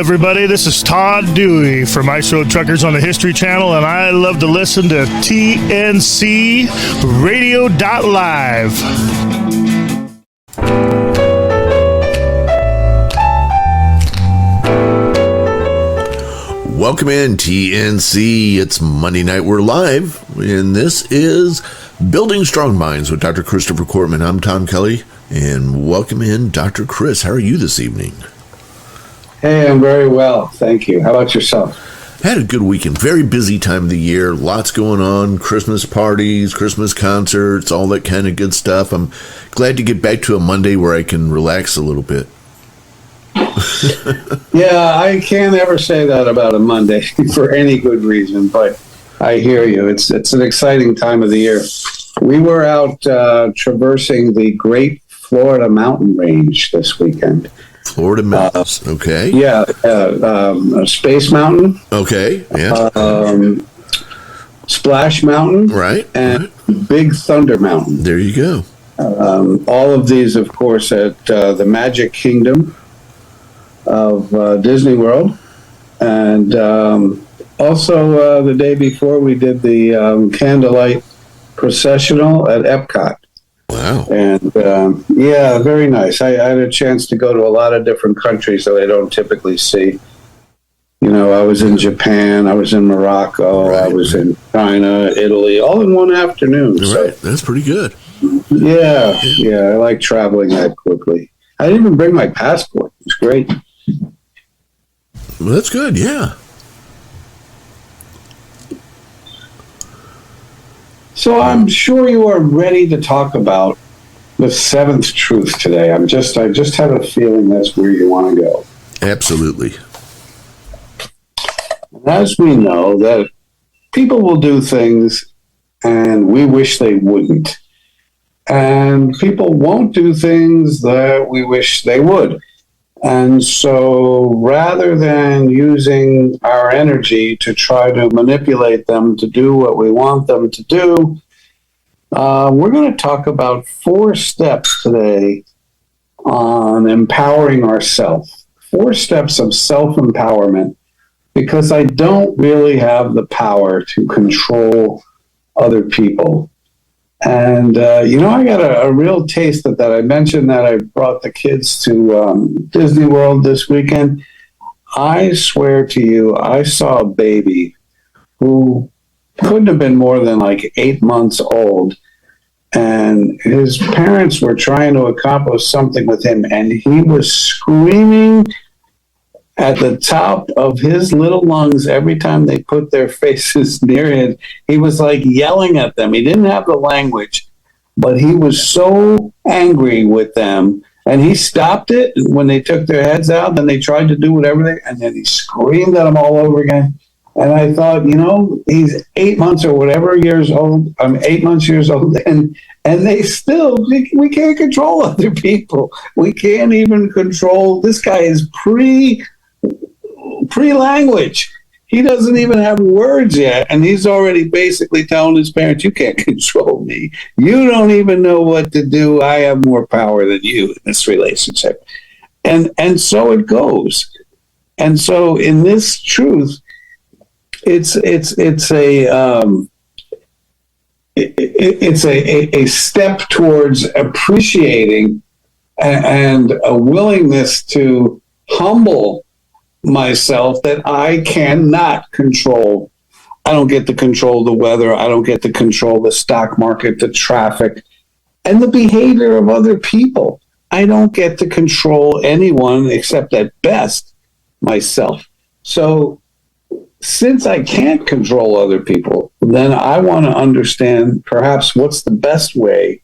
everybody. This is Todd Dewey from Ice Road Truckers on the History Channel, and I love to listen to TNC Radio.live. Welcome in, TNC. It's Monday night. We're live, and this is Building Strong Minds with Dr. Christopher Cortman. I'm Tom Kelly, and welcome in, Dr. Chris. How are you this evening? Hey, I'm very well. Thank you. How about yourself? Had a good weekend. Very busy time of the year. Lots going on. Christmas parties, Christmas concerts, all that kind of good stuff. I'm glad to get back to a Monday where I can relax a little bit. Yeah, I can't ever say that about a Monday for any good reason, but I hear you. It's an exciting time of the year. We were out traversing the Great Florida Mountain Range this weekend. Florida Mountains, okay. Yeah, Space Mountain. Okay, yeah. Splash Mountain. Right. And right. Big Thunder Mountain. There you go. All of these, of course, at the Magic Kingdom of Disney World. And also the day before, we did the candlelight processional at Epcot. Wow. And yeah, very nice. I had a chance to go to a lot of different countries that I don't typically see. You know, I was in Japan, I was in Morocco, right. I was in China, Italy, all in one afternoon. Right. So, that's pretty good. Yeah, I like traveling that quickly. I didn't even bring my passport. It was great. Well, that's good, yeah. So I'm sure you are ready to talk about the seventh truth today. I just have a feeling that's where you want to go. Absolutely. As we know, that people will do things and we wish they wouldn't. And people won't do things that we wish they would. And so rather than using our energy to try to manipulate them to do what we want them to do, we're going to talk about 4 steps today on empowering ourselves. 4 steps of self-empowerment, because I don't really have the power to control other people. And, I got a real taste of that. I mentioned that I brought the kids to Disney World this weekend. I swear to you, I saw a baby who couldn't have been more than like 8 months old. And his parents were trying to accomplish something with him. And he was screaming at the top of his little lungs every time they put their faces near it. He was like yelling at them. He didn't have the language, but he was so angry with them. And he stopped it when they took their heads out. Then they tried to do whatever and then he screamed at them all over again. And I thought, he's 8 months or whatever years old. I'm 8 months years old. And they still, we can't control other people. We can't even control, this guy is pre-language. He doesn't even have words yet, and he's already basically telling his parents, you can't control me. You don't even know what to do. I have more power than you in this relationship. And so it goes. And so in this truth, it's a step towards appreciating and a willingness to humble myself that I cannot control. I don't get to control the weather. I don't get to control the stock market, the traffic, and the behavior of other people. I don't get to control anyone except at best myself. So since I can't control other people, then I want to understand perhaps what's the best way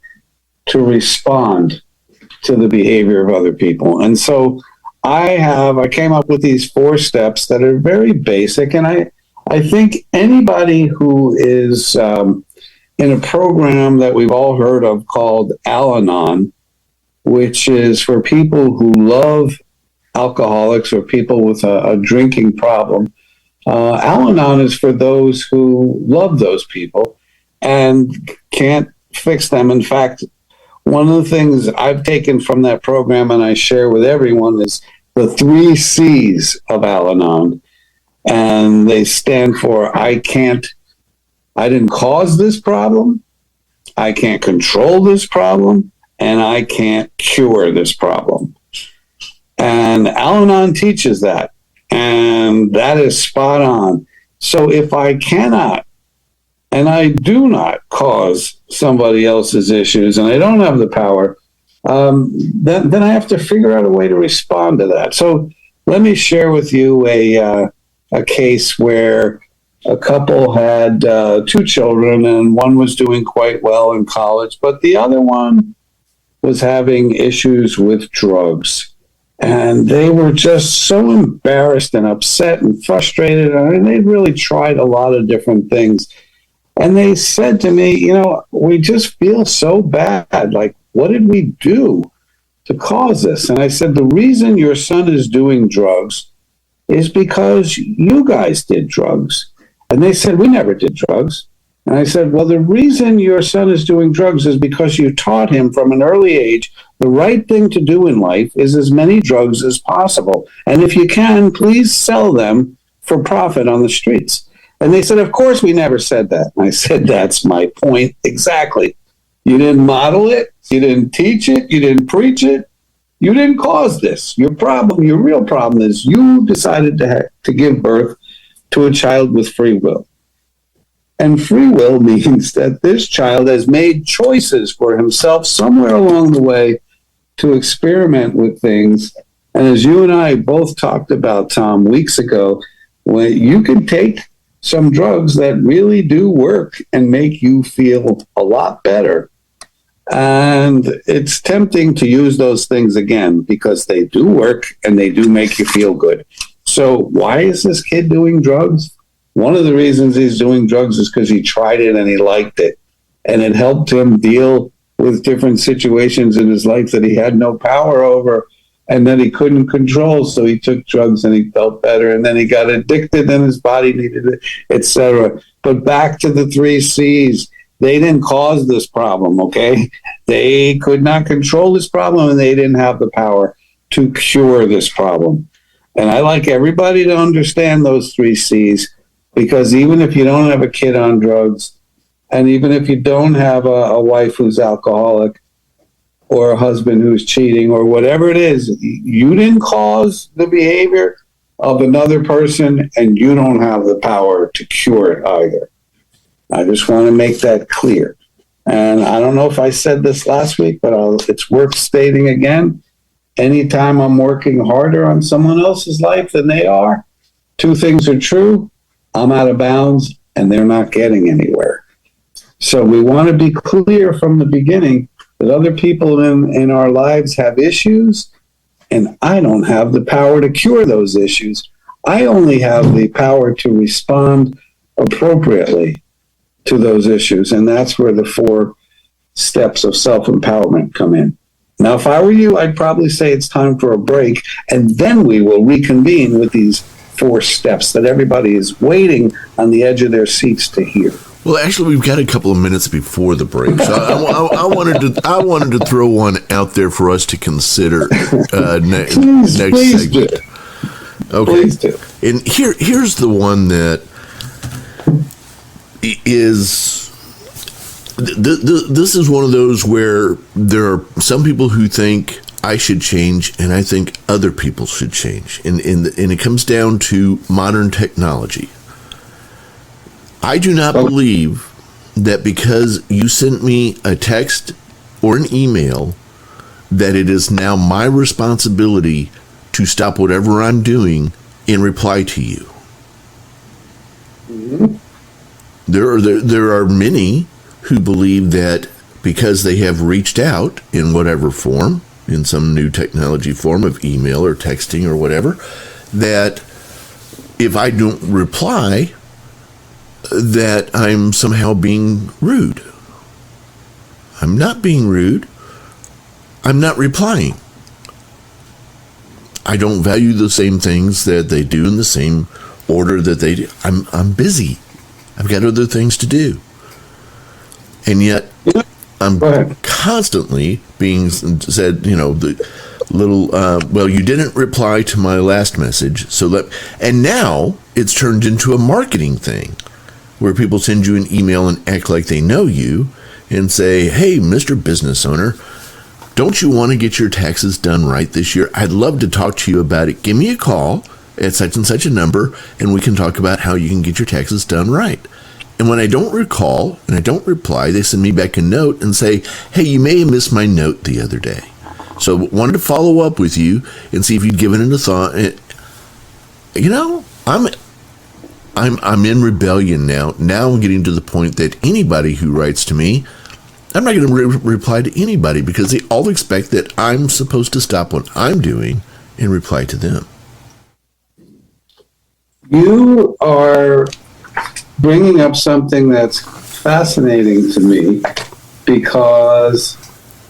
to respond to the behavior of other people. And so I came up with these 4 steps that are very basic, and I think anybody who is in a program that we've all heard of called Al-Anon, which is for people who love alcoholics or people with a drinking problem. Al-Anon is for those who love those people and can't fix them. In fact, one of the things I've taken from that program and I share with everyone is the 3 C's of Al-Anon, and they stand for I didn't cause this problem, I can't control this problem, and I can't cure this problem. And Al-Anon teaches that, and that is spot on. So if I cannot, and I do not cause somebody else's issues, and I don't have the power, then I have to figure out a way to respond to that. So let me share with you a case where a couple had 2 children, and one was doing quite well in college, but the other one was having issues with drugs. And they were just so embarrassed and upset and frustrated. I mean, they'd really tried a lot of different things. And they said to me, we just feel so bad. Like, what did we do to cause this? And I said, the reason your son is doing drugs is because you guys did drugs. And they said, we never did drugs. And I said, well, the reason your son is doing drugs is because you taught him from an early age the right thing to do in life is as many drugs as possible. And if you can, please sell them for profit on the streets. And they said, of course, we never said that. And I said, that's my point exactly. You didn't model it. You didn't teach it. You didn't preach it. You didn't cause this. Your real problem is you decided to give birth to a child with free will. And free will means that this child has made choices for himself somewhere along the way to experiment with things. And as you and I both talked about, Tom, weeks ago, when you can take some drugs that really do work and make you feel a lot better. And it's tempting to use those things again because they do work and they do make you feel good. So why is this kid doing drugs? One of the reasons he's doing drugs is because he tried it and he liked it. And it helped him deal with different situations in his life that he had no power over and that he couldn't control. So he took drugs and he felt better. And then he got addicted and his body needed it, etc. But back to the 3 C's. They didn't cause this problem, okay? They could not control this problem and they didn't have the power to cure this problem. And I like everybody to understand those 3 C's. Because even if you don't have a kid on drugs, and even if you don't have a wife who's alcoholic, or a husband who's cheating, or whatever it is, you didn't cause the behavior of another person, and you don't have the power to cure it either. I just want to make that clear. And I don't know if I said this last week, but it's worth stating again. Anytime I'm working harder on someone else's life than they are, 2 things are true. I'm out of bounds and they're not getting anywhere. So we want to be clear from the beginning that other people in our lives have issues, and I don't have the power to cure those issues. I only have the power to respond appropriately to those issues, and that's where the 4 steps of self-empowerment come in. Now, if I were you, I'd probably say it's time for a break, and then we will reconvene with these 4 steps that everybody is waiting on the edge of their seats to hear. Well, actually, we've got a couple of minutes before the break, so I wanted to throw one out there for us to consider next segment. Do. Okay, please do. And here's the one that is. This is one of those where there are some people who think I should change, and I think other people should change. And it comes down to modern technology. I do not believe that because you sent me a text or an email that it is now my responsibility to stop whatever I'm doing and reply to you. Mm-hmm. There are many who believe that because they have reached out in whatever form, in some new technology form of email or texting or whatever, that if I don't reply, that I'm somehow being rude. I'm not being rude. I'm not replying. I don't value the same things that they do in the same order that they do. I'm busy. I've got other things to do. And yet I'm constantly being said, little, well, you didn't reply to my last message. And now it's turned into a marketing thing where people send you an email and act like they know you and say, hey, Mr. Business Owner, don't you want to get your taxes done right this year? I'd love to talk to you about it. Give me a call at such and such a number, and we can talk about how you can get your taxes done right. And when I don't recall and I don't reply, they send me back a note and say, hey, you may have missed my note the other day. So wanted to follow up with you and see if you'd given it a thought. You know, I'm in rebellion now. Now I'm getting to the point that anybody who writes to me, I'm not going to reply to anybody because they all expect that I'm supposed to stop what I'm doing and reply to them. You are bringing up something that's fascinating to me because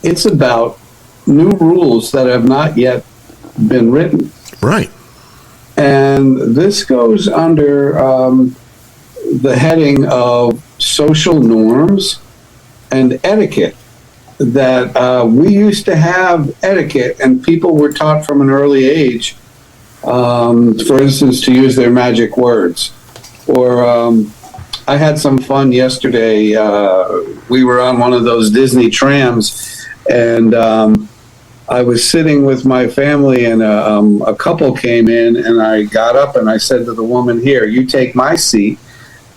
it's about new rules that have not yet been written. Right. And this goes under the heading of social norms and etiquette. That we used to have etiquette, and people were taught from an early age, for instance, to use their magic words. Or I had some fun yesterday. We were on one of those Disney trams, and I was sitting with my family, and a couple came in, and I got up and I said to the woman, here, you take my seat,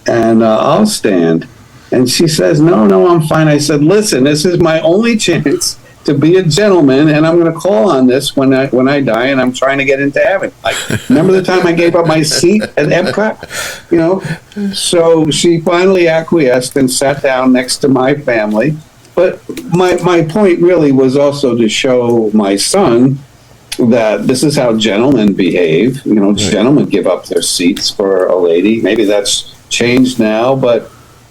and I'll stand. And she says, no, I'm fine. I said, listen, this is my only chance to be a gentleman, and I'm going to call on this when I die, and I'm trying to get into heaven. Like, remember the time I gave up my seat at Epcot? You know? So she finally acquiesced and sat down next to my family. But my point really was also to show my son that this is how gentlemen behave. You know, right. Gentlemen give up their seats for a lady. Maybe that's changed now, but,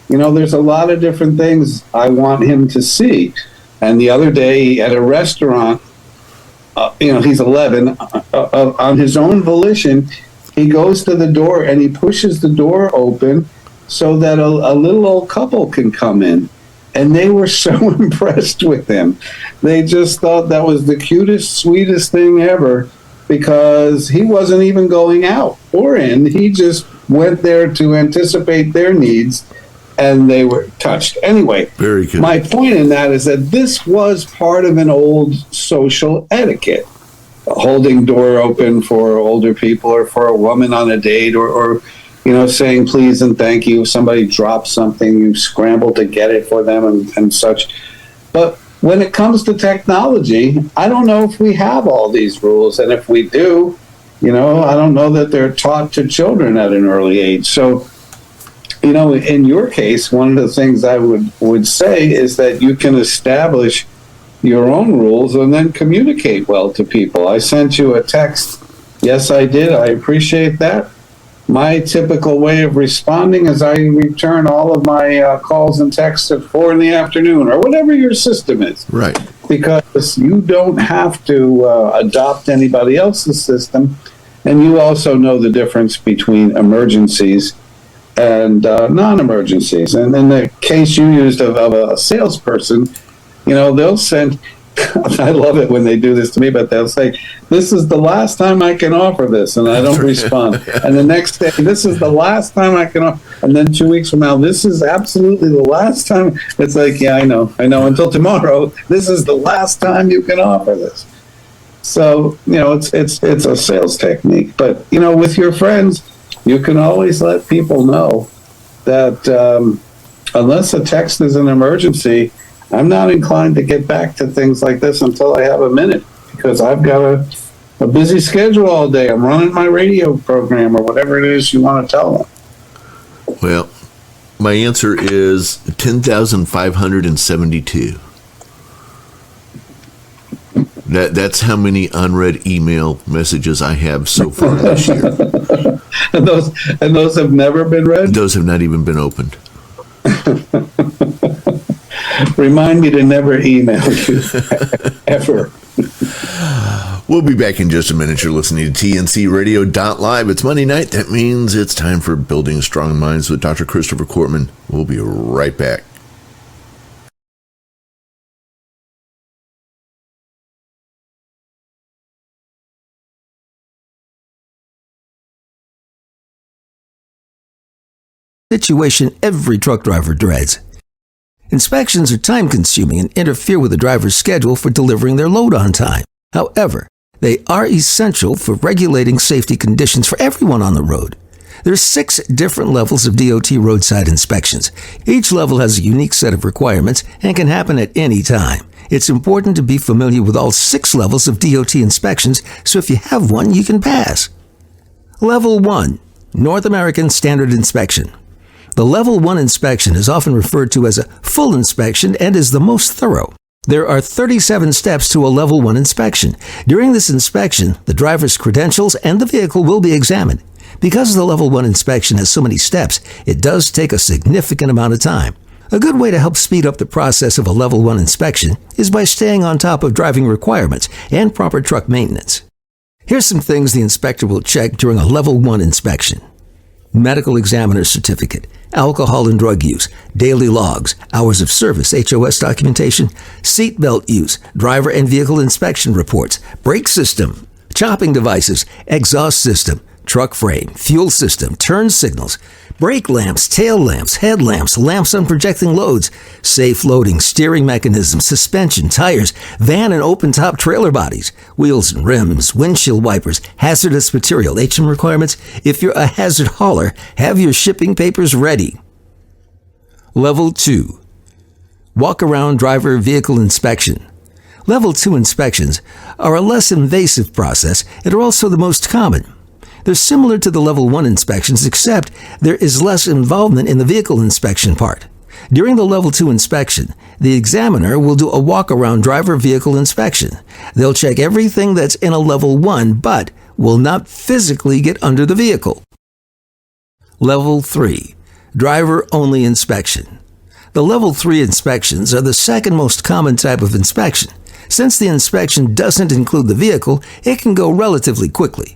you know, there's a lot of different things I want him to see. And the other day at a restaurant, you know, he's 11, on his own volition, he goes to the door and he pushes the door open so that a little old couple can come in. And they were so impressed with him. They just thought that was the cutest, sweetest thing ever, because he wasn't even going out or in. He just went there to anticipate their needs, and they were touched. Anyway, very good. My point in that is that this was part of an old social etiquette, holding door open for older people or for a woman on a date, or you know, saying please and thank you. If somebody drops something, you scramble to get it for them and such. But when it comes to technology, I don't know if we have all these rules. And if we do, you know, I don't know that they're taught to children at an early age. So, you know, in your case, one of the things I would say is that you can establish your own rules and then communicate well to people. I sent you a text. Yes, I did. I appreciate that. My typical way of responding is I return all of my calls and texts at 4 p.m. or whatever your system is. Right. Because you don't have to adopt anybody else's system. And you also know the difference between emergencies and non-emergencies. And in the case you used of a salesperson, you know, they'll send... I love it when they do this to me, but they'll say, this is the last time I can offer this, and I don't respond. And the next day, this is the last time I can offer. And then 2 weeks from now, this is absolutely the last time. It's like, yeah, I know. Until tomorrow, this is the last time you can offer this. So, you know, it's a sales technique. But, you know, with your friends, you can always let people know that unless a text is an emergency, I'm not inclined to get back to things like this until I have a minute, because I've got a busy schedule all day. I'm running my radio program or whatever it is you want to tell them. Well, my answer is 10,572. That's how many unread email messages I have so far this year. and those have never been read? Those have not even been opened. Remind me to never email you, ever. We'll be back in just a minute. You're listening to TNCRadio.live. It's Monday night. That means it's time for Building Strong Minds with Dr. Christopher Cortman. We'll be right back. situation every truck driver dreads. Inspections are time-consuming and interfere with the driver's schedule for delivering their load on time. However, they are essential for regulating safety conditions for everyone on the road. There's 6 different levels of DOT roadside inspections. Each level has a unique set of requirements and can happen at any time. It's important to be familiar with all 6 levels of DOT inspections, so if you have one, you can pass. Level 1, North American Standard Inspection. The Level 1 inspection is often referred to as a full inspection and is the most thorough. There are 37 steps to a Level 1 inspection. During this inspection, the driver's credentials and the vehicle will be examined. Because the Level 1 inspection has so many steps, it does take a significant amount of time. A good way to help speed up the process of a Level 1 inspection is by staying on top of driving requirements and proper truck maintenance. Here's some things the inspector will check during a Level 1 inspection. Medical examiner certificate, alcohol and drug use, daily logs, hours of service, HOS documentation, seat belt use, driver and vehicle inspection reports, brake system, chopping devices, exhaust system, truck frame, fuel system, turn signals, brake lamps, tail lamps, headlamps, lamps on projecting loads, safe loading, steering mechanism, suspension, tires, van and open-top trailer bodies, wheels and rims, windshield wipers, hazardous material, HM requirements. If you're a hazard hauler, have your shipping papers ready. Level 2. Walk-around driver vehicle inspection. Level 2 inspections are a less invasive process and are also the most common. They're similar to the Level 1 inspections, except there is less involvement in the vehicle inspection part. During the Level 2 inspection, the examiner will do a walk-around driver vehicle inspection. They'll check everything that's in a Level 1, but will not physically get under the vehicle. Level 3. Driver-only inspection. The Level 3 inspections are the second most common type of inspection. Since the inspection doesn't include the vehicle, it can go relatively quickly.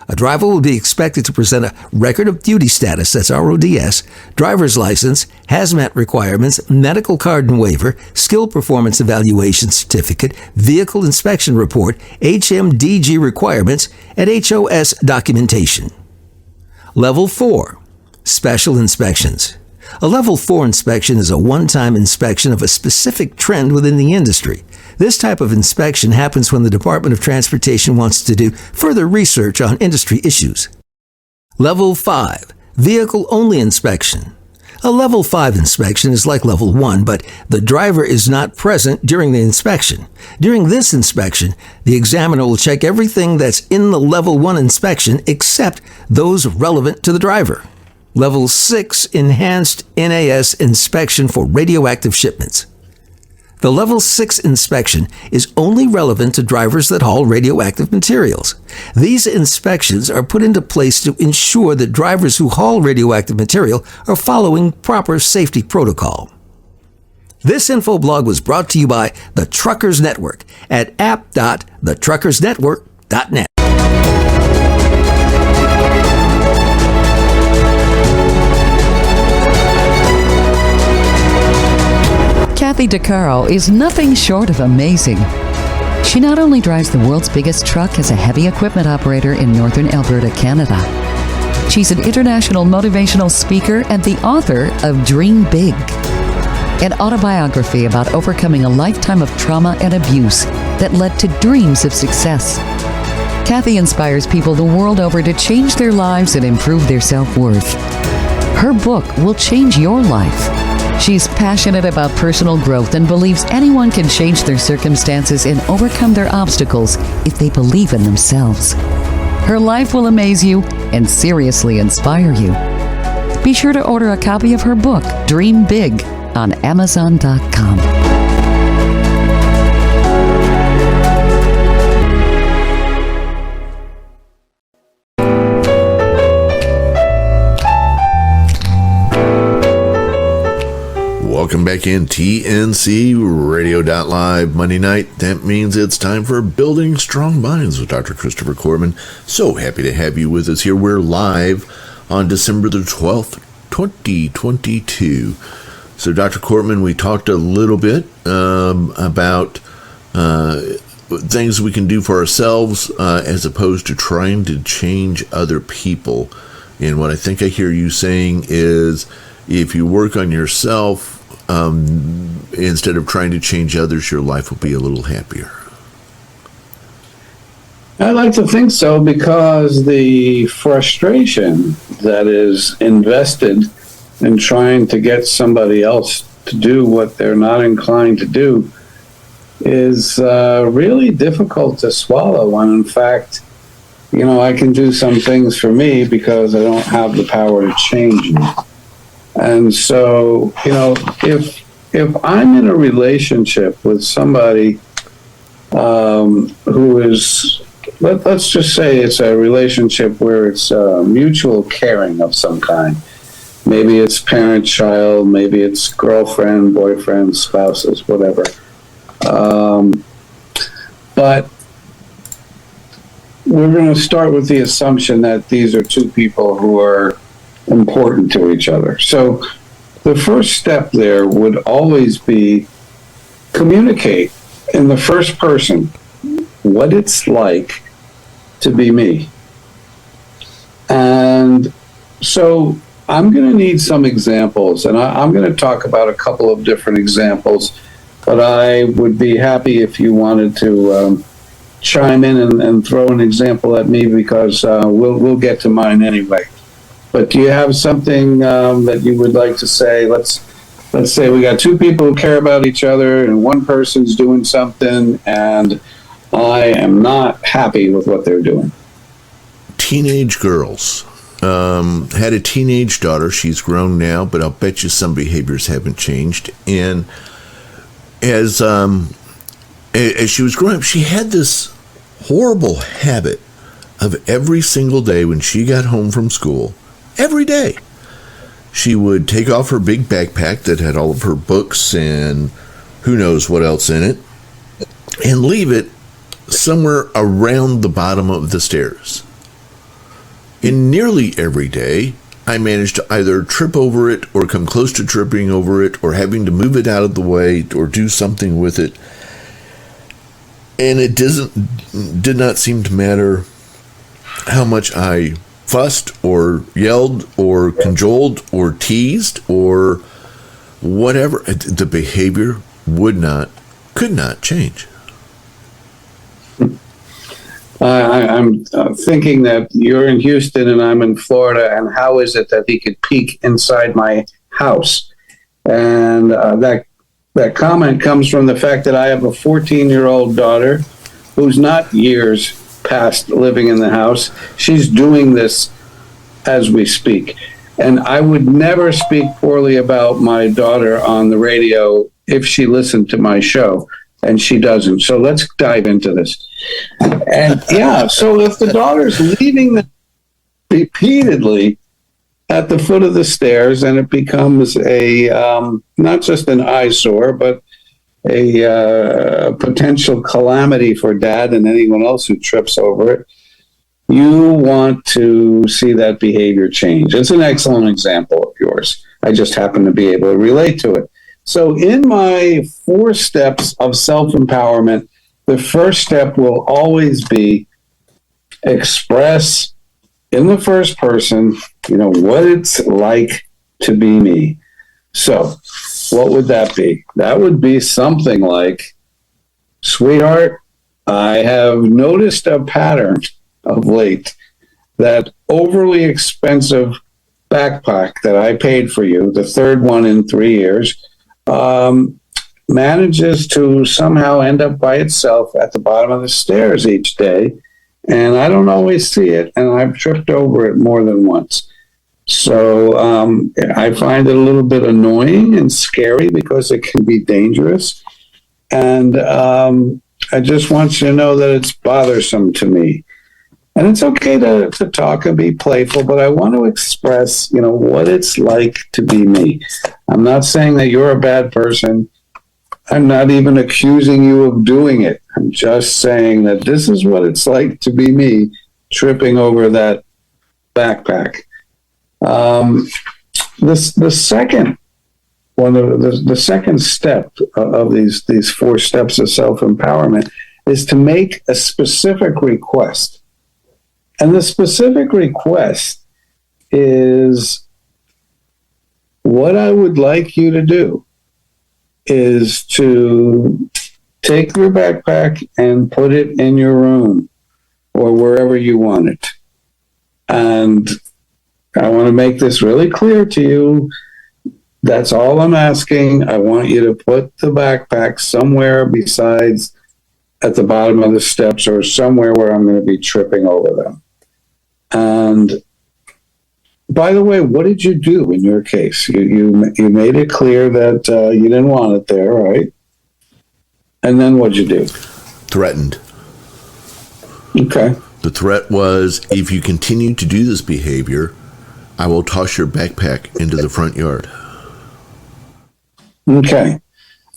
A driver will be expected to present a record of duty status, that's RODS, driver's license, hazmat requirements, medical card and waiver, skill performance evaluation certificate, vehicle inspection report, HMDG requirements, and HOS documentation. Level 4. Special inspections. A Level 4 inspection is a one-time inspection of a specific trend within the industry. This type of inspection happens when the Department of Transportation wants to do further research on industry issues. Level 5. Vehicle-only inspection. A Level 5 inspection is like Level 1, but the driver is not present during the inspection. During this inspection, the examiner will check everything that's in the Level 1 inspection except those relevant to the driver. Level 6 Enhanced NAS inspection for radioactive shipments. The Level 6 inspection is only relevant to drivers that haul radioactive materials. These inspections are put into place to ensure that drivers who haul radioactive material are following proper safety protocol. This info blog was brought to you by the Truckers Network at app.thetruckersnetwork.net. Kathy DeCaro is nothing short of amazing. She not only drives the world's biggest truck as a heavy equipment operator in northern Alberta, Canada. She's an international motivational speaker and the author of Dream Big, an autobiography about overcoming a lifetime of trauma and abuse that led to dreams of success. Kathy inspires people the world over to change their lives and improve their self-worth. Her book will change your life. She's passionate about personal growth and believes anyone can change their circumstances and overcome their obstacles if they believe in themselves. Her life will amaze you and seriously inspire you. Be sure to order a copy of her book, Dream Big, on Amazon.com. Welcome back in TNC Radio.live Monday night. That means it's time for Building Strong Minds with Dr. Christopher Corman. So happy to have you with us here. We're live on December the 12th, 2022. So Dr. Corman, we talked a little bit about things we can do for ourselves as opposed to trying to change other people. And what I think I hear you saying is if you work on yourself, instead of trying to change others, your life will be a little happier. I like to think so, because the frustration that is invested in trying to get somebody else to do what they're not inclined to do is really difficult to swallow, when in fact, I can do some things for me because I don't have the power to change me. And so, if I'm in a relationship with somebody who is, let's just say it's a relationship where it's mutual caring of some kind. Maybe it's parent-child, maybe it's girlfriend, boyfriend, spouses, whatever. But we're going to start with the assumption that these are two people who are important to each other. So the first step there would always be communicate in the first person what it's like to be me. And so I'm going to need some examples, and I'm going to talk about a couple of different examples, but I would be happy if you wanted to chime in and throw an example at me, because we'll get to mine anyway. But do you have something that you would like to say? Let's say we got two people who care about each other, and one person's doing something, and I am not happy with what they're doing. Teenage girls. Had a teenage daughter. She's grown now, but I'll bet you some behaviors haven't changed. And as she was growing up, she had this horrible habit of every single day when she got home from school, every day, she would take off her big backpack that had all of her books and who knows what else in it, and leave it somewhere around the bottom of the stairs. And nearly every day, I managed to either trip over it or come close to tripping over it or having to move it out of the way or do something with it. And it did not seem to matter how much I fussed or yelled or cajoled or teased or whatever. The behavior could not change. I'm thinking that you're in Houston and I'm in Florida, and how is it that he could peek inside my house? And that comment comes from the fact that I have a 14-year-old daughter who's not years past living in the house. She's doing this as we speak. And I would never speak poorly about my daughter on the radio if she listened to my show, and she doesn't. So let's dive into this. And yeah, so if the daughter's leaving repeatedly at the foot of the stairs, and it becomes a not just an eyesore, but a potential calamity for dad and anyone else who trips over it, you want to see that behavior change. It's an excellent example of yours. I just happen to be able to relate to it. So in my 4 steps of self-empowerment, the first step will always be express in the first person, what it's like to be me. So what would that be? That would be something like, sweetheart, I have noticed a pattern of late. That overly expensive backpack that I paid for you, the third one in 3 years, manages to somehow end up by itself at the bottom of the stairs each day, and I don't always see it, and I've tripped over it more than once. So I find it a little bit annoying and scary because it can be dangerous, and I just want you to know that it's bothersome to me. And it's okay to talk and be playful, but I want to express, what it's like to be me. I'm not saying that you're a bad person. I'm not even accusing you of doing it. I'm just saying that this is what it's like to be me, tripping over that backpack. The second one, the second step of these 4 steps of self-empowerment is to make a specific request. And the specific request is what I would like you to do is to take your backpack and put it in your room or wherever you want it. And I want to make this really clear to you. That's all I'm asking. I want you to put the backpack somewhere besides at the bottom of the steps or somewhere where I'm going to be tripping over them. And by the way, what did you do in your case? You made it clear that you didn't want it there, right? And then what'd you do? Threatened. Okay. The threat was, if you continue to do this behavior, I will toss your backpack into the front yard. Okay.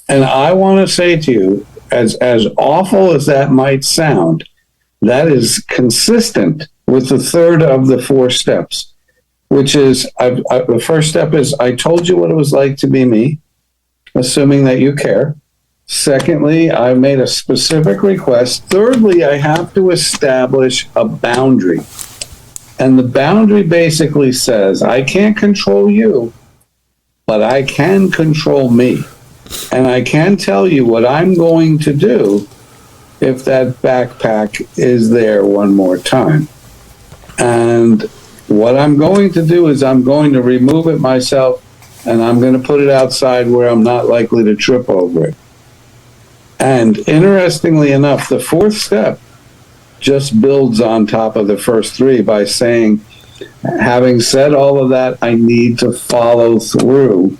And I want to say to you, as awful as that might sound, that is consistent with the third of the 4 steps, which is the first step is I told you what it was like to be me, assuming that you care. Secondly, I made a specific request. Thirdly, I have to establish a boundary. And the boundary basically says, I can't control you, but I can control me. And I can tell you what I'm going to do if that backpack is there one more time. And what I'm going to do is I'm going to remove it myself, and I'm going to put it outside where I'm not likely to trip over it. And interestingly enough, the 4th step just builds on top of the first 3 by saying, having said all of that, I need to follow through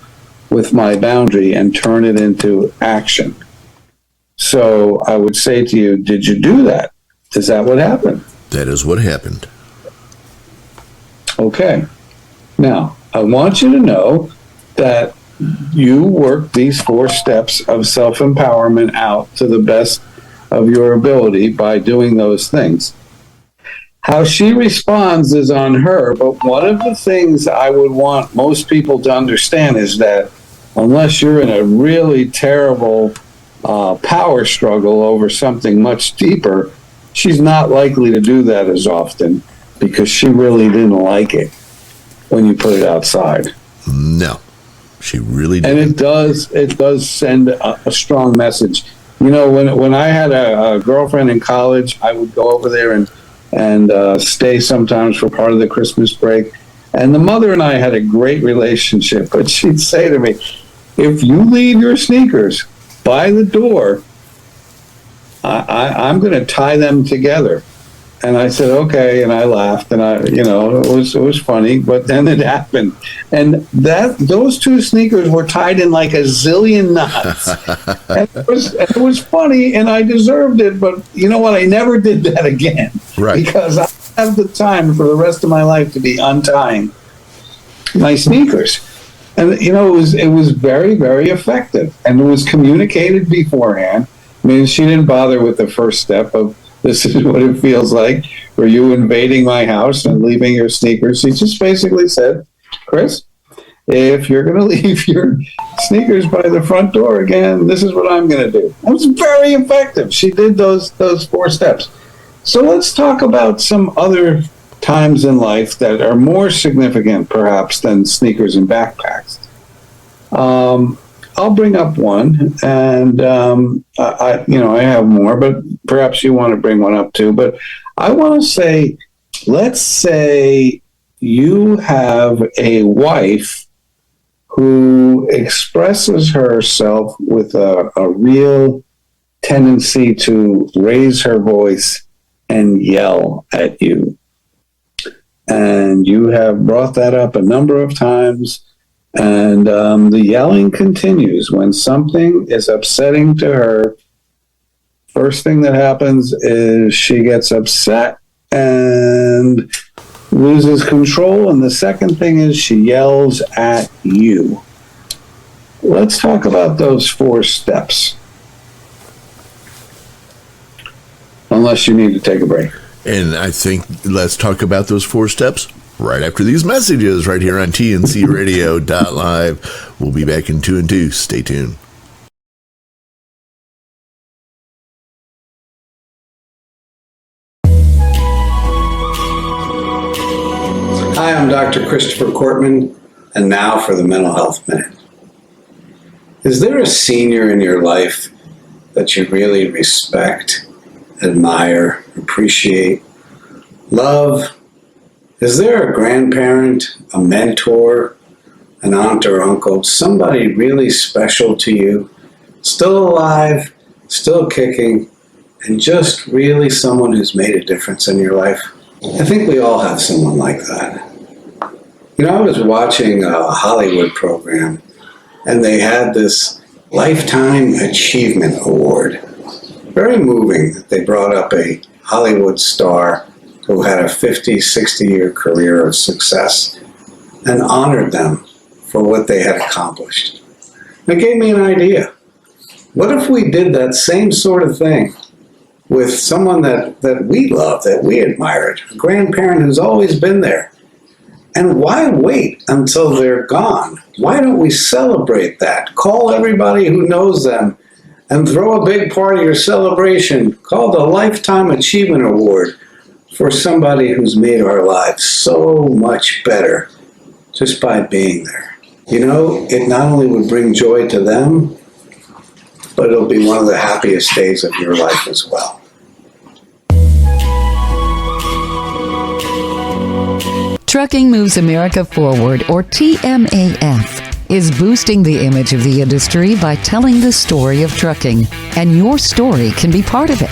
with my boundary and turn it into action. So I would say to you, did you do that? Is that what happened? That is what happened. Okay. Now, I want you to know that you work these 4 steps of self-empowerment out to the best of your ability by doing those things. How she responds is on her, but one of the things I would want most people to understand is that unless you're in a really terrible power struggle over something much deeper, she's not likely to do that as often because she really didn't like it when you put it outside. No, she really And didn't. it does send a strong message. You know, when I had a girlfriend in college, I would go over there and stay sometimes for part of the Christmas break. And the mother and I had a great relationship, but she'd say to me, if you leave your sneakers by the door, I'm going to tie them together. And I said, okay. And I laughed, and it was funny, but then it happened. And those 2 sneakers were tied in like a zillion knots. And it was funny, and I deserved it. But you know what? I never did that again. Right. Because I have the time for the rest of my life to be untying my sneakers. And, it was very, very effective. And it was communicated beforehand. I mean, she didn't bother with the first step of, this is what it feels like for you invading my house and leaving your sneakers. She just basically said, Chris, if you're going to leave your sneakers by the front door again, this is what I'm going to do. It was very effective. She did those 4 steps. So let's talk about some other times in life that are more significant, perhaps, than sneakers and backpacks. I'll bring up one, and I have more, but perhaps you want to bring one up too. But I want to say, let's say you have a wife who expresses herself with a real tendency to raise her voice and yell at you. And you have brought that up a number of times. And the yelling continues. When something is upsetting to her, first thing that happens is she gets upset and loses control. And the second thing is she yells at you. Let's talk about those 4 steps. Unless you need to take a break. And I think let's talk about those 4 steps right after these messages right here on TNCRadio.live. We'll be back in 2 and 2. Stay tuned. Hi, Hi, I'm Dr. Christopher Cortman, and now for the Mental Health Minute. Is there a senior in your life that you really respect, admire, appreciate, love? Is there a grandparent, a mentor, an aunt or uncle, somebody really special to you, still alive, still kicking, and just really someone who's made a difference in your life? I think we all have someone like that. I was watching a Hollywood program, and they had this Lifetime Achievement Award. Very moving. They brought up a Hollywood star who had a 50, 60-year career of success and honored them for what they had accomplished. It gave me an idea. What if we did that same sort of thing with someone that we love, that we admired, a grandparent who's always been there? And why wait until they're gone? Why don't we celebrate that? Call everybody who knows them and throw a big party or celebration called the Lifetime Achievement Award for somebody who's made our lives so much better just by being there. It not only would bring joy to them, but it'll be one of the happiest days of your life as well. Trucking Moves America Forward, or TMAF, is boosting the image of the industry by telling the story of trucking, and your story can be part of it.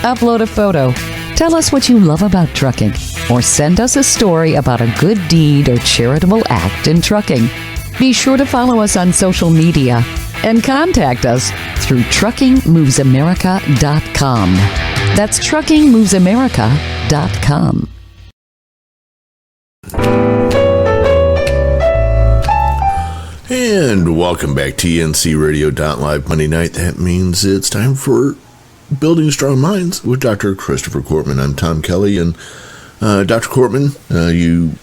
Upload a photo, tell us what you love about trucking, or send us a story about a good deed or charitable act in trucking. Be sure to follow us on social media and contact us through truckingmovesamerica.com. That's truckingmovesamerica.com. And welcome back to TNCradio.live Monday night. That means it's time for Building Strong Minds with Dr. Christopher Cortman. I'm Tom Kelly, and Dr. Cortman, you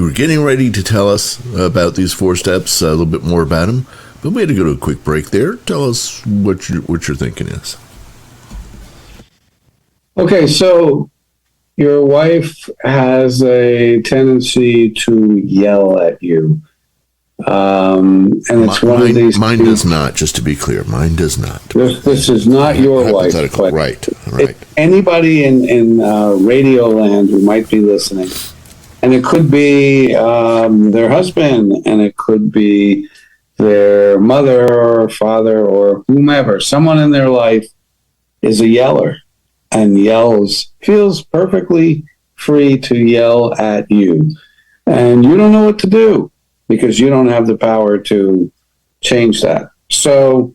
were getting ready to tell us about these 4 steps, a little bit more about them, but we had to go to a quick break there. Tell us what your thinking is. Okay, so your wife has a tendency to yell at you. And it's one of these. Mine does not, just to be clear. Mine does not. This is not your wife. But right. Anybody in Radio Land who might be listening, and it could be their husband, and it could be their mother or father or whomever, someone in their life is a yeller and feels perfectly free to yell at you. And you don't know what to do because you don't have the power to change that. So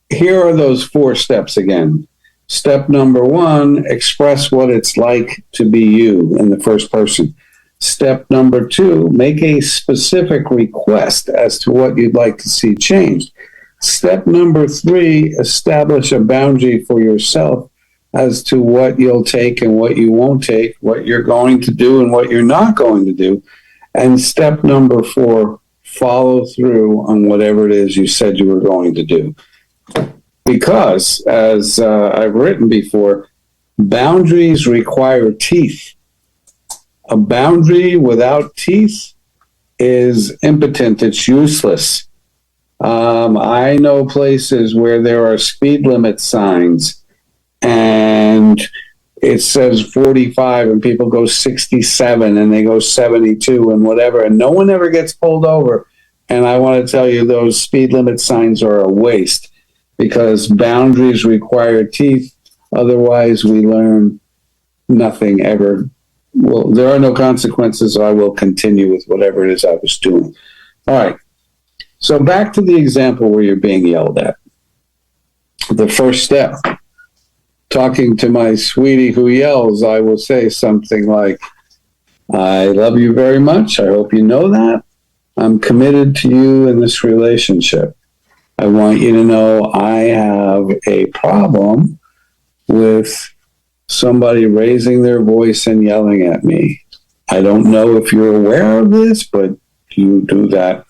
here are those 4 steps again. Step number 1, express what it's like to be you in the first person. Step number 2, make a specific request as to what you'd like to see changed. Step number 3, establish a boundary for yourself as to what you'll take and what you won't take, what you're going to do and what you're not going to do. And step number 4, follow through on whatever it is you said you were going to do. Because, as I've written before, boundaries require teeth. A boundary without teeth is impotent. It's useless. I know places where there are speed limit signs and it says 45 and people go 67 and they go 72 and whatever, and no one ever gets pulled over. And I want to tell you, those speed limit signs are a waste because boundaries require teeth. Otherwise, we learn nothing ever. Well, there are no consequences, so I will continue with whatever it is I was doing. All right. So back to the example where you're being yelled at. The first step, talking to my sweetie who yells, I will say something like, I love you very much. I hope you know that. I'm committed to you in this relationship. I want you to know I have a problem with somebody raising their voice and yelling at me. I don't know if you're aware of this, but you do that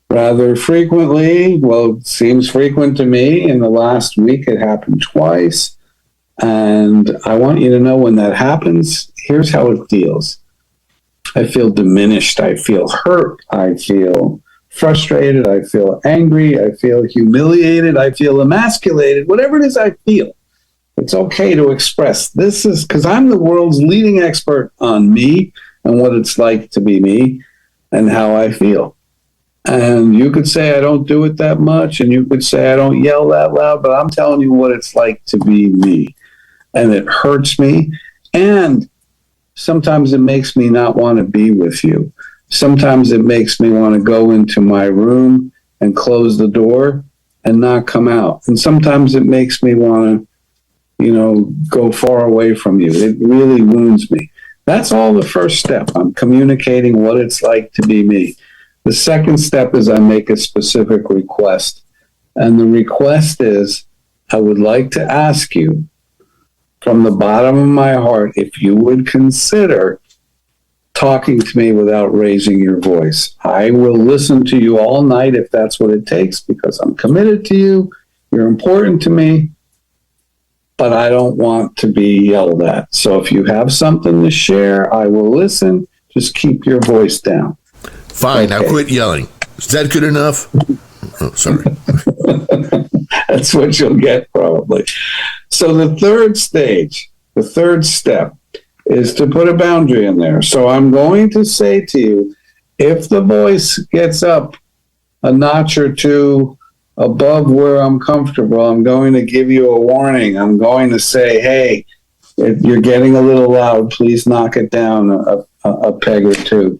rather frequently. Well, it seems frequent to me. In the last week, it happened twice. And I want you to know when that happens, here's how it feels. I feel diminished. I feel hurt. I feel frustrated. I feel angry. I feel humiliated. I feel emasculated. Whatever it is I feel, it's okay to express. This is because I'm the world's leading expert on me and what it's like to be me and how I feel. And you could say I don't do it that much, and you could say I don't yell that loud, but I'm telling you what it's like to be me. And it hurts me. And sometimes it makes me not want to be with you. Sometimes it makes me want to go into my room and close the door and not come out. And sometimes it makes me want to, go far away from you. It really wounds me. That's all the first step. I'm communicating what it's like to be me. The second step is I make a specific request. And the request is, I would like to ask you from the bottom of my heart if you would consider talking to me without raising your voice. I will listen to you all night if that's what it takes, because I'm committed to you. You're important to me, but I don't want to be yelled at. So if you have something to share, I will listen. Just keep your voice down. Fine, Okay. I'll quit yelling. Is that good enough? Oh, sorry. That's what you'll get probably. So the third step is to put a boundary in there. So I'm going to say to you, if the voice gets up a notch or two above where I'm comfortable, I'm going to give you a warning. I'm going to say, hey, if you're getting a little loud, please knock it down a peg or two.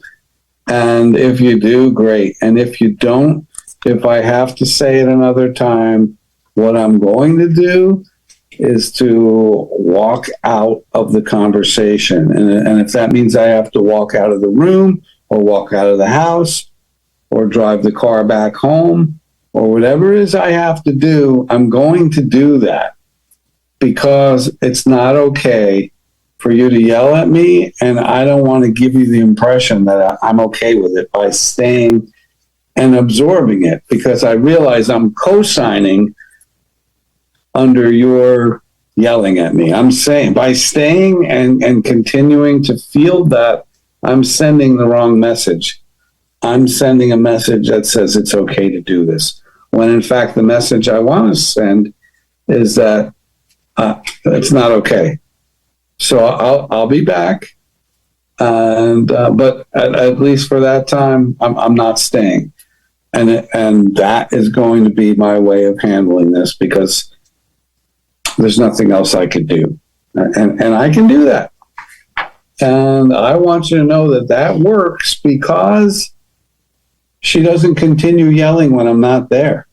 And if you do, great. And if you don't, if I have to say it another time, what I'm going to do is to walk out of the conversation. And if that means I have to walk out of the room or walk out of the house or drive the car back home or whatever it is I have to do, I'm going to do that, because it's not okay for you to yell at me, and I don't want to give you the impression that I'm okay with it by staying and absorbing it, because I realize I'm co-signing under your yelling at me. I'm saying by staying and continuing to feel that, I'm sending the wrong message. I'm sending a message that says it's okay to do this, when in fact the message I want to send is that it's not okay. So I'll be back, and but at least for that time, I'm not staying, and that is going to be my way of handling this, because there's nothing else I could do, and I can do that, and I want you to know that works, because she doesn't continue yelling when I'm not there.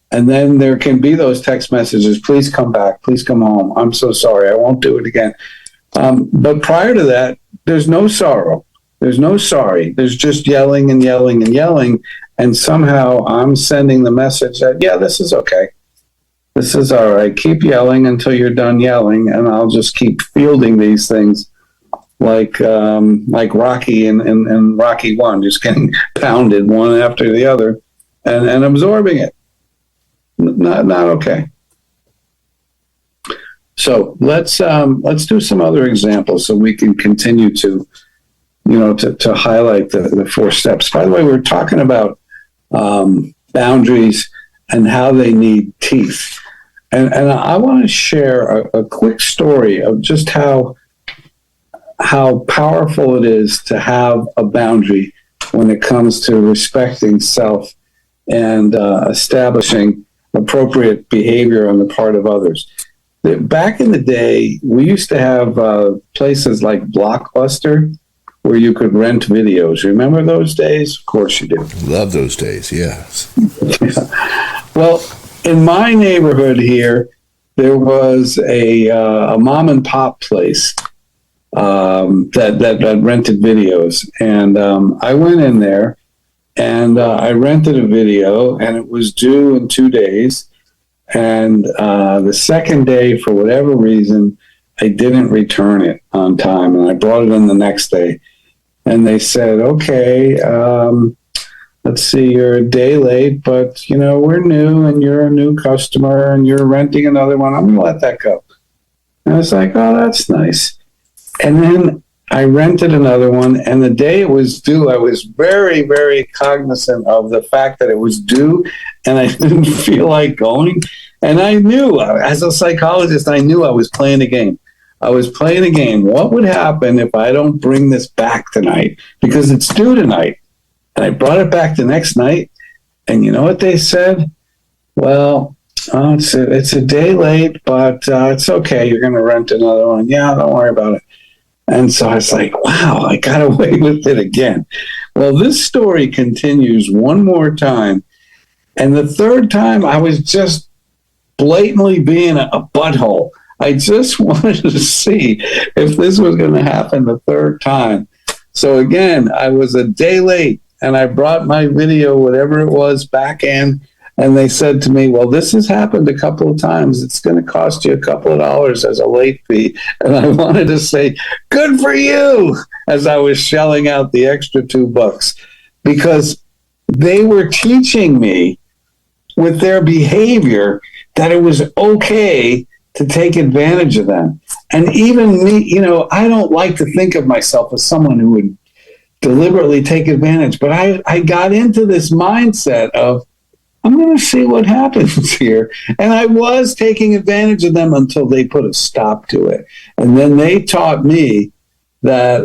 And then there can be those text messages, please come back, please come home. I'm so sorry, I won't do it again. But prior to that, there's no sorrow. There's no sorry. There's just yelling and yelling and yelling. And somehow I'm sending the message that, yeah, this is okay. This is all right. Keep yelling until you're done yelling. And I'll just keep fielding these things like Rocky in Rocky 1, just getting pounded one after the other and absorbing it. Not okay. So let's do some other examples so we can continue to highlight the 4 steps. By the way, we're talking about boundaries and how they need teeth, and I want to share a quick story of just how powerful it is to have a boundary when it comes to respecting self and establishing appropriate behavior on the part of others. Back in the day, we used to have places like Blockbuster where you could rent videos. Remember those days? Of course you do. Love those days, yes. Well, in my neighborhood here, there was a mom and pop place that rented videos. And I went in there, and I rented a video, and it was due in 2 days. And the second day, for whatever reason, I didn't return it on time, and I brought it in the next day. And they said, okay, let's see, you're a day late, but, we're new, and you're a new customer, and you're renting another one. I'm going to let that go. And I was like, oh, that's nice. And then I rented another one, and the day it was due, I was very, very cognizant of the fact that it was due, and I didn't feel like going. And I knew, as a psychologist, I knew I was playing a game. I was playing a game. What would happen if I don't bring this back tonight? Because it's due tonight. And I brought it back the next night, and you know what they said? Well, it's a day late, but it's okay. You're going to rent another one. Yeah, don't worry about it. And so I was like, wow, I got away with it again. Well, this story continues one more time. And the third time, I was just blatantly being a butthole. I just wanted to see if this was going to happen the third time. So again, I was a day late, and I brought my video, whatever it was, back in. And they said to me, well, this has happened a couple of times. It's going to cost you a couple of dollars as a late fee. And I wanted to say, good for you, as I was shelling out the extra $2, because they were teaching me with their behavior that it was okay to take advantage of them. And even me, you know, I don't like to think of myself as someone who would deliberately take advantage, but I got into this mindset of, I'm going to see what happens here. And I was taking advantage of them until they put a stop to it. And then they taught me that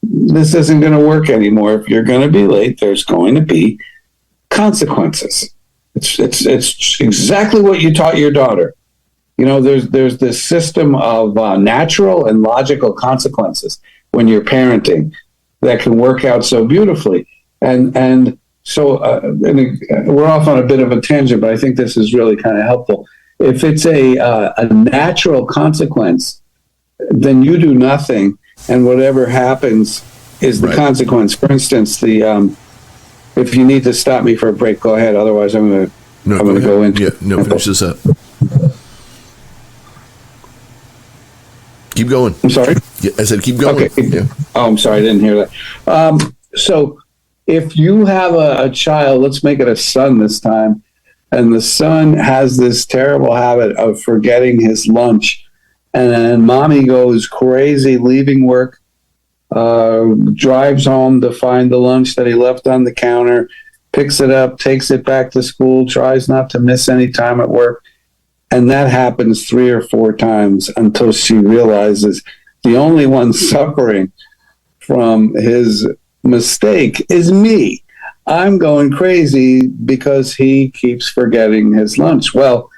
this isn't going to work anymore. If you're going to be late, there's going to be consequences. It's exactly what you taught your daughter. You know, there's this system of natural and logical consequences when you're parenting that can work out so beautifully. And so we're off on a bit of a tangent, but I think this is really kind of helpful. If it's a natural consequence, then you do nothing, and whatever happens is the consequence. For instance, if you need to stop me for a break, go ahead. Otherwise, I'm going to go into finish this up. Keep going. I'm sorry? Yeah, I said keep going. Okay. Yeah. Oh, I'm sorry. I didn't hear that. So if you have a child, let's make it a son this time, and the son has this terrible habit of forgetting his lunch, and then mommy goes crazy leaving work, drives home to find the lunch that he left on the counter, picks it up, takes it back to school, tries not to miss any time at work. And that happens 3 or 4 times until she realizes the only one suffering from his mistake is me. I'm going crazy because he keeps forgetting his lunch. Well,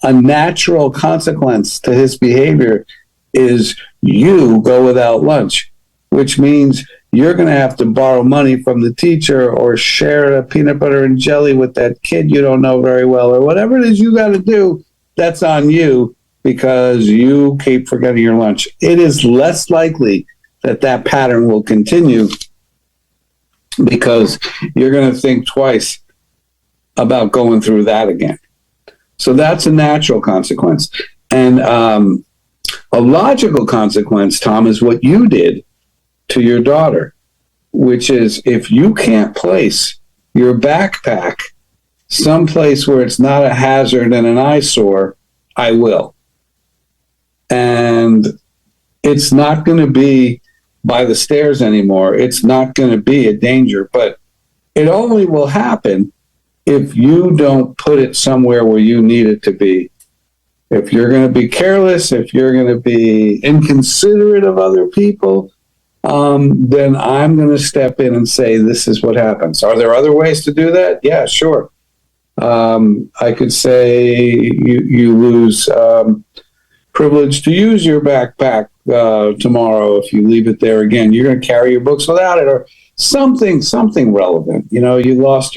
a natural consequence to his behavior is you go without lunch, which means you're going to have to borrow money from the teacher or share a peanut butter and jelly with that kid you don't know very well, or whatever it is you got to do. That's on you because you keep forgetting your lunch. It is less likely that that pattern will continue because you're going to think twice about going through that again. So that's a natural consequence. And a logical consequence, Tom, is what you did to your daughter, which is if you can't place your backpack someplace where it's not a hazard and an eyesore, I will. And it's not going to be by the stairs anymore. It's not going to be a danger, but it only will happen if you don't put it somewhere where you need it to be. If you're going to be careless, if you're going to be inconsiderate of other people, then I'm going to step in and say, this is what happens. Are there other ways to do that? Yeah, sure. I could say you lose privilege to use your backpack tomorrow if you leave it there again. You're going to carry your books without it, or something relevant. You know, you lost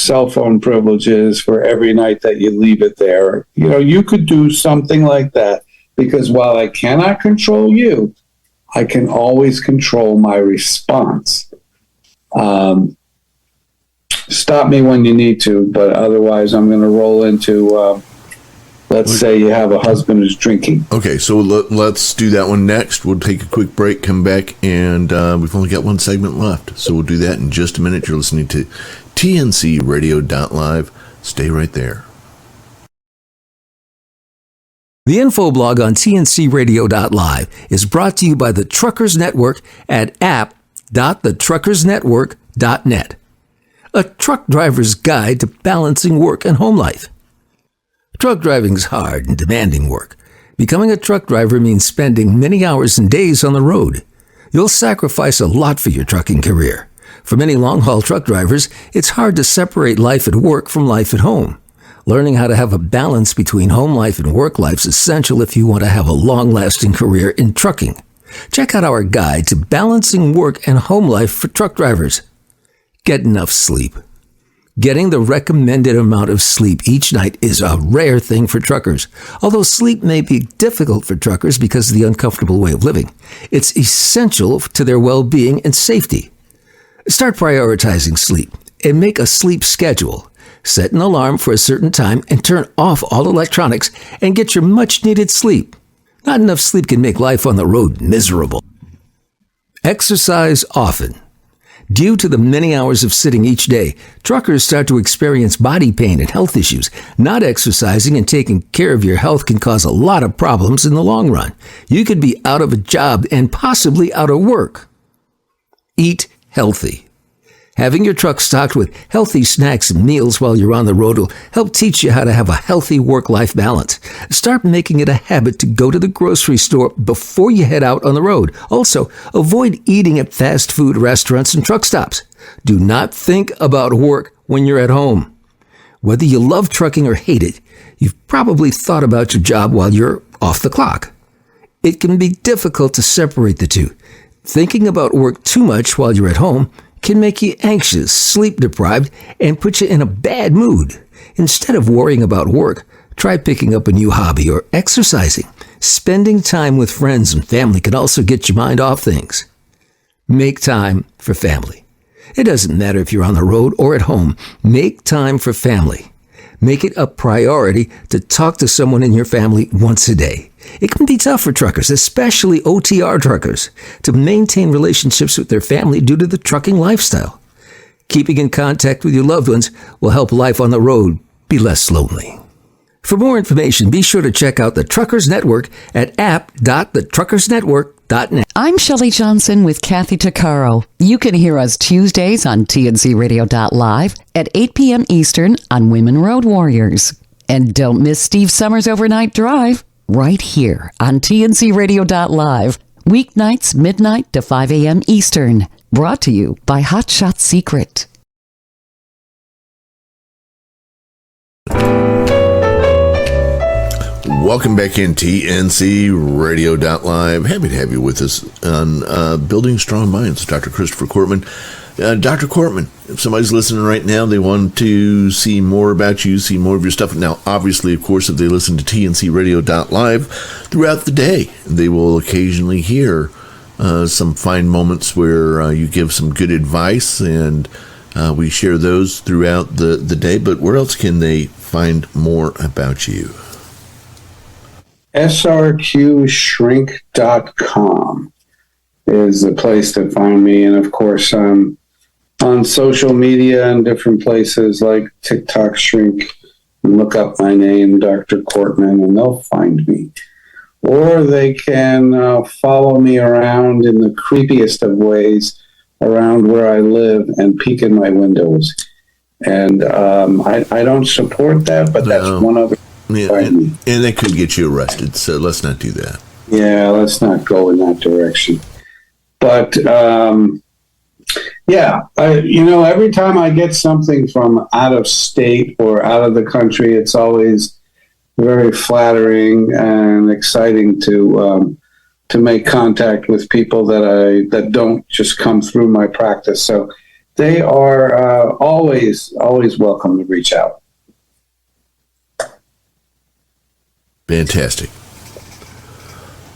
cell phone privileges for every night that you leave it there. You know, you could do something like that, because while I cannot control you, I can always control my response. Stop me when you need to, but otherwise I'm going to roll into, let's say you have a husband who's drinking. Okay, so let's do that one next. We'll take a quick break, come back, and we've only got one segment left. So we'll do that in just a minute. You're listening to TNCRadio.live. Stay right there. The info blog on tncradio.live is brought to you by the Truckers Network at app.thetruckersnetwork.net. A truck driver's guide to balancing work and home life. Truck driving is hard and demanding work. Becoming a truck driver means spending many hours and days on the road. You'll sacrifice a lot for your trucking career. For many long-haul truck drivers, it's hard to separate life at work from life at home. Learning how to have a balance between home life and work life is essential if you want to have a long-lasting career in trucking. Check out our guide to balancing work and home life for truck drivers. Get enough sleep. Getting the recommended amount of sleep each night is a rare thing for truckers. Although sleep may be difficult for truckers because of the uncomfortable way of living, it's essential to their well-being and safety. Start prioritizing sleep and make a sleep schedule. Set an alarm for a certain time and turn off all electronics and get your much-needed sleep. Not enough sleep can make life on the road miserable. Exercise often. Due to the many hours of sitting each day, truckers start to experience body pain and health issues. Not exercising and taking care of your health can cause a lot of problems in the long run. You could be out of a job and possibly out of work. Eat healthy. Having your truck stocked with healthy snacks and meals while you're on the road will help teach you how to have a healthy work-life balance. Start making it a habit to go to the grocery store before you head out on the road. Also, avoid eating at fast food restaurants and truck stops. Do not think about work when you're at home. Whether you love trucking or hate it, you've probably thought about your job while you're off the clock. It can be difficult to separate the two. Thinking about work too much while you're at home can make you anxious, sleep-deprived, and put you in a bad mood. Instead of worrying about work, try picking up a new hobby or exercising. Spending time with friends and family can also get your mind off things. Make time for family. It doesn't matter if you're on the road or at home. Make time for family. Make it a priority to talk to someone in your family once a day. It can be tough for truckers, especially OTR truckers, to maintain relationships with their family due to the trucking lifestyle. Keeping in contact with your loved ones will help life on the road be less lonely. For more information, be sure to check out the Truckers Network at app.thetruckersnetwork.net. I'm Shelley Johnson with Kathy Tuccaro. You can hear us Tuesdays on tncradio.live at 8 p.m. Eastern on Women Road Warriors. And don't miss Steve Summers' Overnight Drive right here on tncradio.live, weeknights midnight to 5 a.m. Eastern. Brought to you by Hot Shot Secret. Welcome back in TNCradio.live. Happy to have you with us on Building Strong Minds, Dr. Christopher Cortman. Dr. Cortman, if somebody's listening right now, they want to see more about you, see more of your stuff. Now, obviously, of course, if they listen to TNCradio.live throughout the day, they will occasionally hear some fine moments where you give some good advice, and we share those throughout the day. But where else can they find more about you? srqshrink.com is the place to find me. And of course, on social media and different places like TikTok Shrink, and look up my name, Dr. Cortman, and they'll find me. Or they can follow me around in the creepiest of ways around where I live and peek in my windows. And I don't support that, but that's one other. Yeah, and they could get you arrested, so let's not do that. Yeah, let's not go in that direction. But, every time I get something from out of state or out of the country, it's always very flattering and exciting to make contact with people that don't just come through my practice. So they are always welcome to reach out. Fantastic.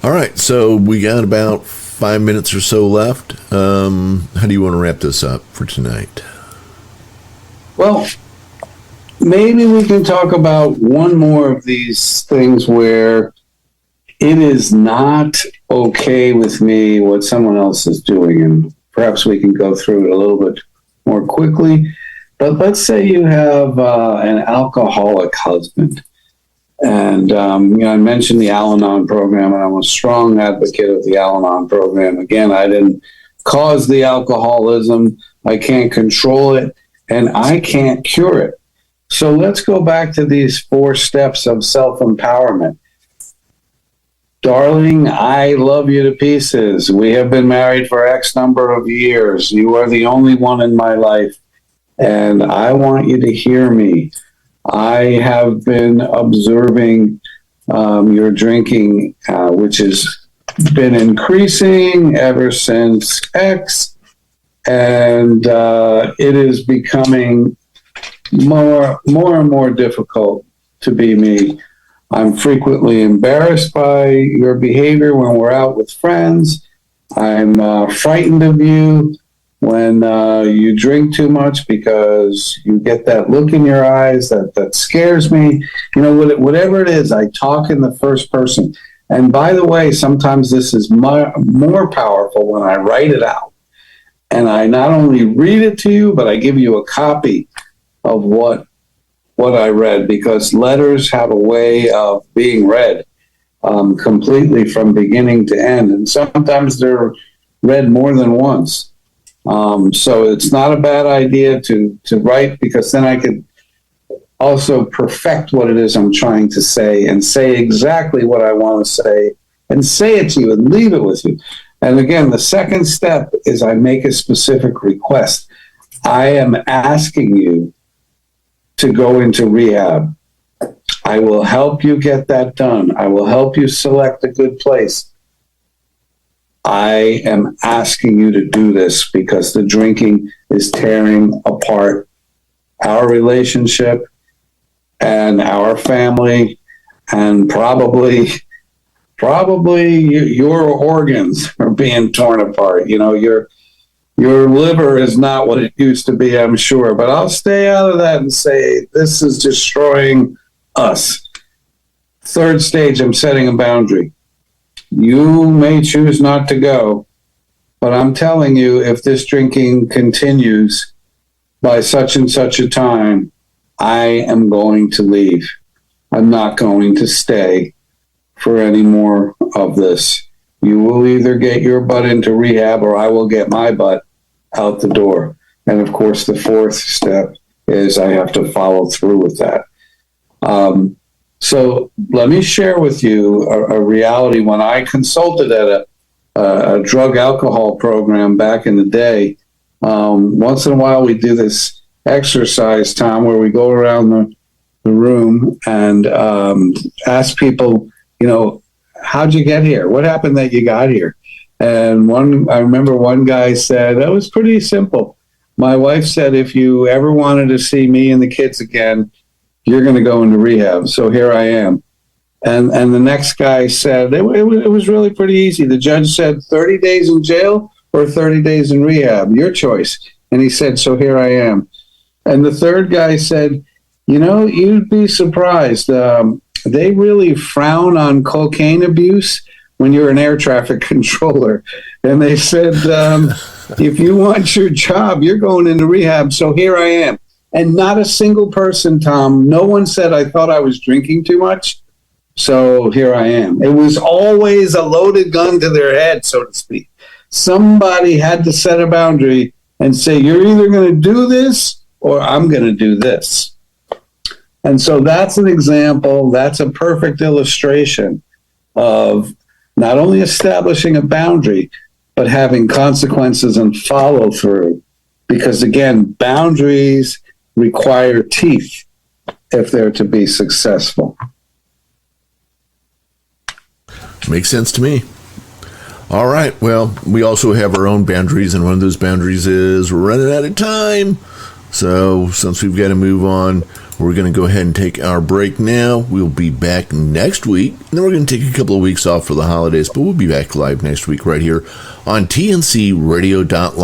All right, so we got about 5 minutes or so left. How do you want to wrap this up for tonight? Well, maybe we can talk about one more of these things where it is not okay with me what someone else is doing, and perhaps we can go through it a little bit more quickly. But let's say you have an alcoholic husband. And, I mentioned the Al-Anon program, and I'm a strong advocate of the Al-Anon program. Again, I didn't cause the alcoholism. I can't control it, and I can't cure it. So let's go back to these 4 steps of self-empowerment. Darling, I love you to pieces. We have been married for X number of years. You are the only one in my life, and I want you to hear me. I have been observing your drinking, which has been increasing ever since X, and it is becoming more and more difficult to be me. I'm frequently embarrassed by your behavior when we're out with friends. I'm frightened of you when you drink too much, because you get that look in your eyes that scares me. Whatever it is, I talk in the first person. And by the way, sometimes this is more powerful when I write it out. And I not only read it to you, but I give you a copy of what I read, because letters have a way of being read completely from beginning to end. And sometimes they're read more than once. So it's not a bad idea to write, because then I could also perfect what it is I'm trying to say and say exactly what I want to say and say it to you and leave it with you. And again, the second step is I make a specific request. I am asking you to go into rehab. I will help you get that done. I will help you select a good place. I am asking you to do this because the drinking is tearing apart our relationship and our family, and probably your organs are being torn apart. Your liver is not what it used to be, I'm sure, but I'll stay out of that and say this is destroying us. Third stage, I'm setting a boundary. You may choose not to go, but I'm telling you, if this drinking continues by such and such a time, I am going to leave. I'm not going to stay for any more of this. You will either get your butt into rehab or I will get my butt out the door. And of course, the fourth step is I have to follow through with that. So let me share with you a reality. When I consulted at a drug alcohol program back in the day, once in a while we do this exercise, Tom, where we go around the room and ask people, how'd you get here? What happened that you got here? And I remember one guy said, that was pretty simple. My wife said, if you ever wanted to see me and the kids again, you're going to go into rehab. So here I am. And the next guy said, it was really pretty easy. The judge said 30 days in jail or 30 days in rehab, your choice. And he said, so here I am. And the third guy said, you'd be surprised. They really frown on cocaine abuse when you're an air traffic controller. And they said, if you want your job, you're going into rehab. So here I am. And not a single person, Tom, no one said I thought I was drinking too much. So here I am. It was always a loaded gun to their head, so to speak. Somebody had to set a boundary and say, you're either going to do this or I'm going to do this. And so that's an example. That's a perfect illustration of not only establishing a boundary, but having consequences and follow through. Because again, boundaries require teeth if they're to be successful. Makes sense to me. All right. Well, we also have our own boundaries, and one of those boundaries is we're running out of time. So since we've got to move on, we're going to go ahead and take our break now. We'll be back next week, and then we're going to take a couple of weeks off for the holidays, but we'll be back live next week right here on TNCRadio.live.